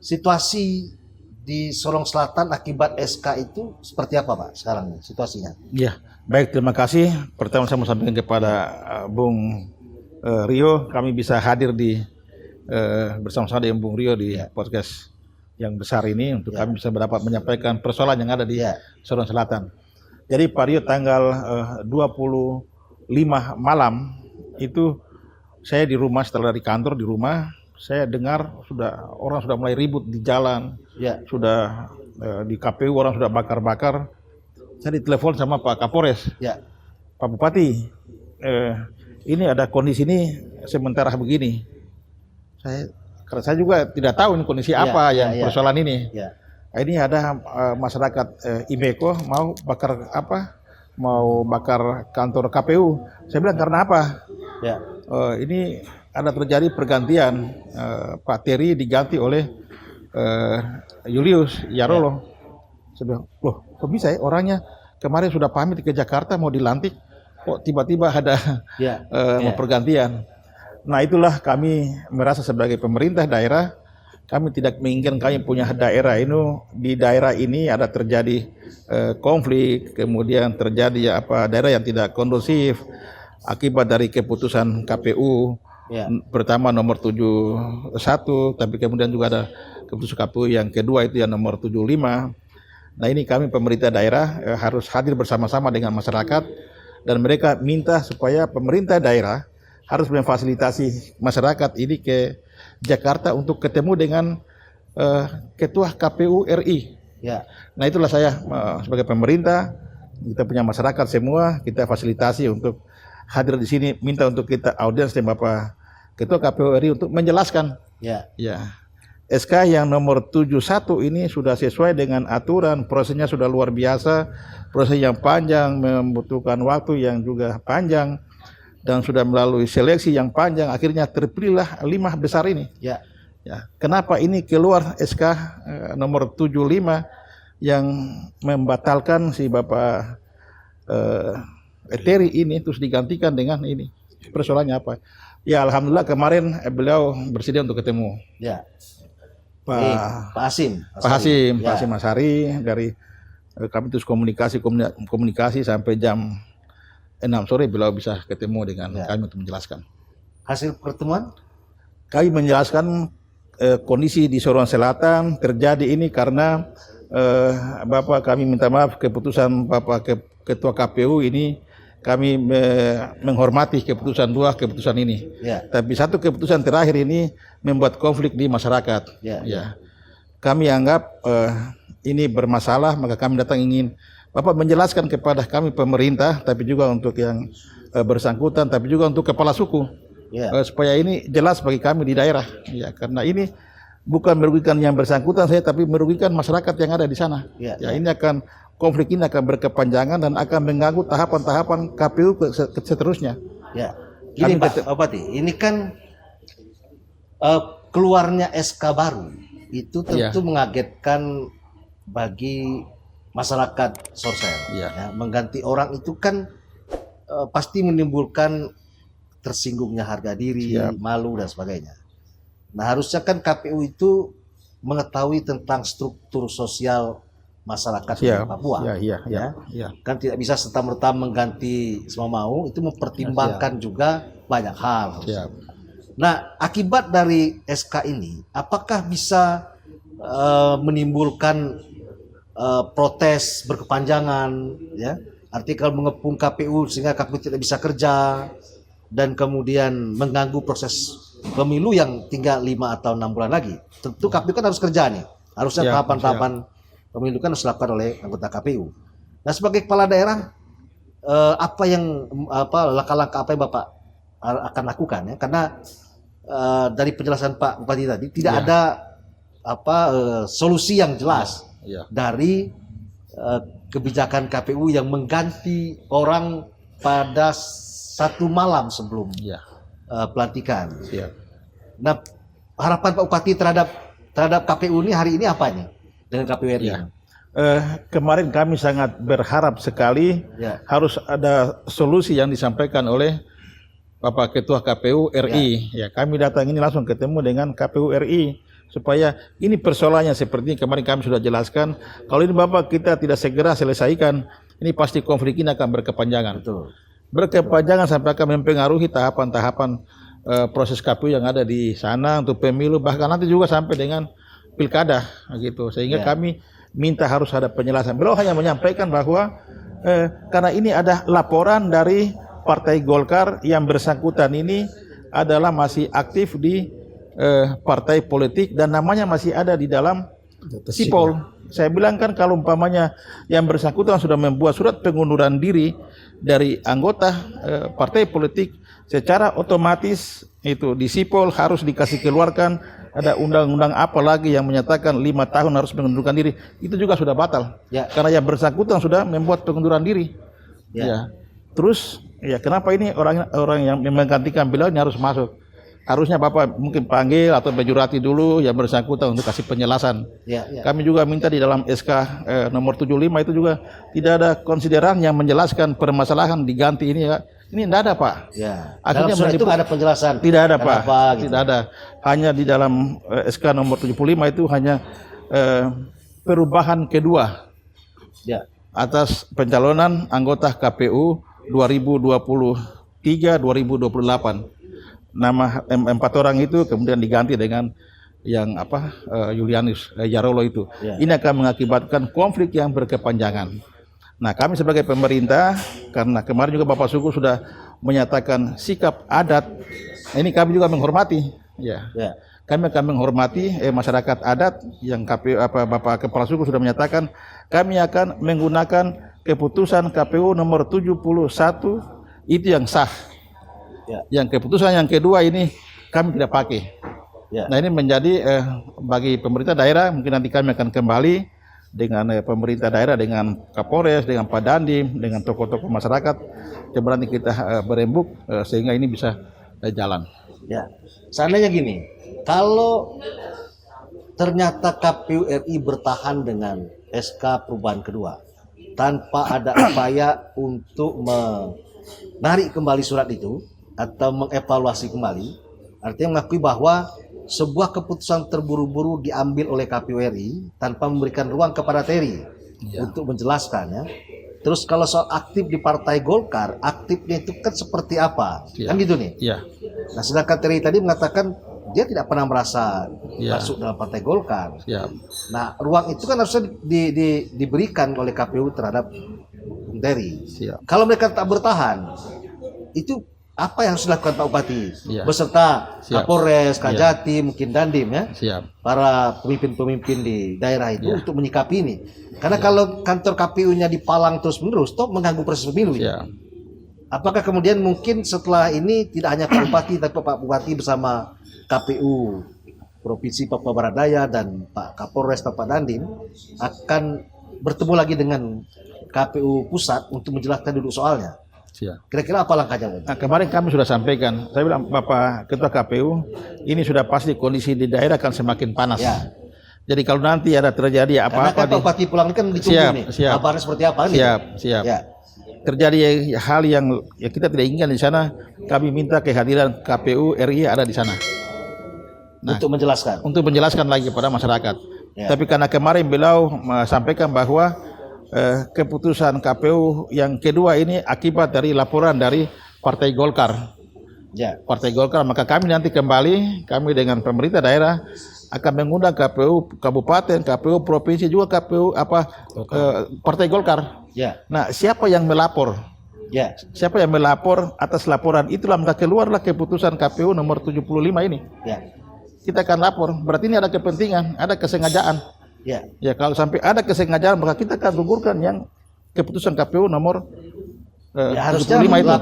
situasi di Sorong Selatan akibat SK itu seperti apa Pak sekarang situasinya? Ya, baik, terima kasih. Pertama saya mau sampaikan kepada Bung Rio, kami bisa hadir di bersama-sama dengan Bung Rio di podcast yang besar ini untuk kami bisa dapat menyampaikan persoalan yang ada di Sorong Selatan. Jadi Pak Rio tanggal 25 malam itu saya di rumah, setelah dari kantor di rumah, saya dengar orang sudah mulai ribut di jalan, sudah di KPU orang sudah bakar-bakar. Saya ditelepon sama Pak Kapolres, Pak Bupati, ini ada kondisi ini sementara begini. Karena saya juga tidak tahu ini kondisi apa yang persoalan ini. Ini ada masyarakat Imeco mau bakar kantor KPU. Saya bilang karena apa? Ini ada terjadi pergantian, Pak Terry diganti oleh Julius Yarolo. Saya bilang, loh kok bisa ya orangnya kemarin sudah pamit ke Jakarta mau dilantik, kok tiba-tiba ada pergantian. Nah itulah kami merasa sebagai pemerintah daerah, kami tidak menginginkan kami punya daerah ini, di daerah ini ada terjadi konflik, kemudian terjadi daerah yang tidak kondusif akibat dari keputusan KPU. Pertama nomor 71, tapi kemudian juga ada keputusan KPU yang kedua itu yang nomor 75. Nah ini kami pemerintah daerah harus hadir bersama-sama dengan masyarakat, dan mereka minta supaya pemerintah daerah harus memfasilitasi masyarakat ini ke Jakarta untuk ketemu dengan Ketua KPU RI. Nah itulah saya sebagai pemerintah, kita punya masyarakat semua, kita fasilitasi untuk hadir di sini, minta untuk kita audiens dengan Bapak Ketua KPU RI untuk menjelaskan. SK yang nomor 71 ini sudah sesuai dengan aturan, prosesnya sudah luar biasa, proses yang panjang, membutuhkan waktu yang juga panjang, dan sudah melalui seleksi yang panjang, akhirnya terpilihlah 5 besar ini. Kenapa ini keluar SK nomor 75 yang membatalkan si Bapak Terry ini terus digantikan dengan ini? Persoalannya apa? Ya alhamdulillah kemarin beliau bersedia untuk ketemu. Pak Hasim Ashari dari kami terus komunikasi sampai jam 6 sore beliau bisa ketemu dengan kami untuk menjelaskan. Hasil pertemuan? Kami menjelaskan kondisi di Sorong Selatan terjadi ini karena Bapak kami minta maaf keputusan Bapak Ketua KPU ini, kami menghormati keputusan keputusan ini. Tapi satu keputusan terakhir ini membuat konflik di masyarakat. Kami anggap ini bermasalah, maka kami datang ingin Bapak menjelaskan kepada kami pemerintah, tapi juga untuk yang bersangkutan, tapi juga untuk kepala suku, supaya ini jelas bagi kami di daerah. Karena ini bukan merugikan yang bersangkutan saya, tapi merugikan masyarakat yang ada di sana. Ini konflik ini akan berkepanjangan dan akan mengganggu tahapan-tahapan KPU seterusnya. Gini Pak Bupati, ini kan keluarnya SK baru itu tentu mengagetkan bagi masyarakat Sorsel. Mengganti orang itu kan pasti menimbulkan tersinggungnya harga diri, malu dan sebagainya. Nah harusnya kan KPU itu mengetahui tentang struktur sosial masyarakat di Papua. Kan tidak bisa serta-merta mengganti semua mau, itu mempertimbangkan juga banyak hal. Nah akibat dari SK ini apakah bisa menimbulkan protes berkepanjangan, artikel mengepung KPU sehingga KPU tidak bisa kerja dan kemudian mengganggu proses pemilu yang tinggal 5 atau 6 bulan lagi. Tentu KPU kan harus kerja nih, harusnya tahapan-tahapan pemilu kan harus dilakukan oleh anggota KPU. Nah sebagai kepala daerah langkah-langkah apa yang Bapak akan lakukan ya? Karena dari penjelasan Pak Bupati tadi tidak ada solusi yang jelas dari kebijakan KPU yang mengganti orang pada satu malam sebelum pelantikan. Nah harapan Pak Bupati terhadap KPU ini hari ini apa nih dengan KPU RI? Kemarin kami sangat berharap sekali harus ada solusi yang disampaikan oleh Bapak Ketua KPU RI. Kami datang ini langsung ketemu dengan KPU RI supaya ini persoalannya seperti yang kemarin kami sudah jelaskan. Kalau ini Bapak kita tidak segera selesaikan, ini pasti konflik ini akan berkepanjangan. Betul. Berkepanjangan sampai akan mempengaruhi tahapan-tahapan proses KPU yang ada di sana untuk pemilu, bahkan nanti juga sampai dengan pilkada gitu. Sehingga kami minta harus ada penjelasan. Beliau hanya menyampaikan bahwa karena ini ada laporan dari Partai Golkar yang bersangkutan ini adalah masih aktif di partai politik dan namanya masih ada di dalam sipol. Saya bilang kan kalau umpamanya yang bersangkutan sudah membuat surat pengunduran diri dari anggota partai politik, secara otomatis itu di sipol harus dikasih keluarkan ada undang-undang apa lagi yang menyatakan 5 tahun harus mengundurkan diri. Itu juga sudah batal. Karena yang bersangkutan sudah membuat pengunduran diri. Terus kenapa ini orang yang menggantikan beliau ini harus masuk? Harusnya Bapak mungkin panggil atau bejurati dulu yang bersangkutan untuk kasih penjelasan. Kami juga minta di dalam SK nomor 75 itu juga tidak ada konsideran yang menjelaskan permasalahan diganti ini ya. Ini tidak ada Pak. Akhirnya dalam surat itu nggak ada penjelasan. Tidak ada Pak. Gitu. Tidak ada. Hanya di dalam SK nomor 75 itu hanya perubahan kedua atas pencalonan anggota KPU 2023-2028. Nama 4 orang itu kemudian diganti dengan yang Julianus Jarolo itu. Ini akan mengakibatkan konflik yang berkepanjangan. Nah, kami sebagai pemerintah, karena kemarin juga Bapak Suku sudah menyatakan sikap adat, ini kami juga menghormati. Kami akan menghormati masyarakat adat yang Bapak Kepala Suku sudah menyatakan, kami akan menggunakan keputusan KPU nomor 71 itu yang sah. Yang keputusan yang kedua ini kami tidak pakai. Nah, ini menjadi bagi pemerintah daerah, mungkin nanti kami akan kembali dengan pemerintah daerah, dengan Kapolres, dengan Pak Dandim, dengan tokoh-tokoh masyarakat. Coba nanti kita berembuk sehingga ini bisa jalan. Seandainya gini, kalau ternyata KPU RI bertahan dengan SK perubahan kedua tanpa ada upaya untuk menarik kembali surat itu atau mengevaluasi kembali, artinya mengakui bahwa sebuah keputusan terburu-buru diambil oleh KPU RI tanpa memberikan ruang kepada Terry untuk menjelaskan Terus kalau soal aktif di Partai Golkar, aktifnya itu kan seperti apa? Kan gitu nih. Nah, sedangkan Terry tadi mengatakan dia tidak pernah merasa masuk dalam Partai Golkar. Nah, ruang itu kan harusnya diberikan oleh KPU terhadap Terry. Kalau mereka tak bertahan, itu apa yang harus dilakukan Pak Bupati beserta Kapolres, Kajati, mungkin Dandim para pemimpin-pemimpin di daerah itu untuk menyikapi ini. Karena kalau kantor KPU-nya dipalang terus-menerus, toh mengganggu proses pemilu. Apakah kemudian mungkin setelah ini tidak hanya Pak Bupati, tapi Pak Bupati bersama KPU Provinsi Papua Barat Daya dan Pak Kapolres atau Pak Dandim akan bertemu lagi dengan KPU pusat untuk menjelaskan duduk soalnya? Kira-kira apa langkahnya? Nah, kemarin kami sudah sampaikan, saya bilang Bapak Ketua KPU, ini sudah pasti kondisi di daerah akan semakin panas. Jadi kalau nanti ada terjadi apa-apa, karena kan Pak Bupati pulang kan ditunggu nih, kabarnya seperti apa nih? Terjadi hal yang kita tidak inginkan di sana, kami minta kehadiran KPU RI ada di sana. Nah, untuk menjelaskan lagi kepada masyarakat. Tapi karena kemarin beliau sampaikan bahwa keputusan KPU yang kedua ini akibat dari laporan dari Partai Golkar. Partai Golkar, maka kami nanti kembali, kami dengan pemerintah daerah akan mengundang KPU kabupaten, KPU provinsi juga KPU Partai Golkar. Nah, siapa yang melapor? Siapa yang melapor atas laporan itulah maka keluarlah keputusan KPU nomor 75 ini. Kita akan lapor, berarti ini ada kepentingan, ada kesengajaan. Kalau sampai ada kesengajaan maka kita akan gugurkan yang keputusan KPU nomor 75 itu.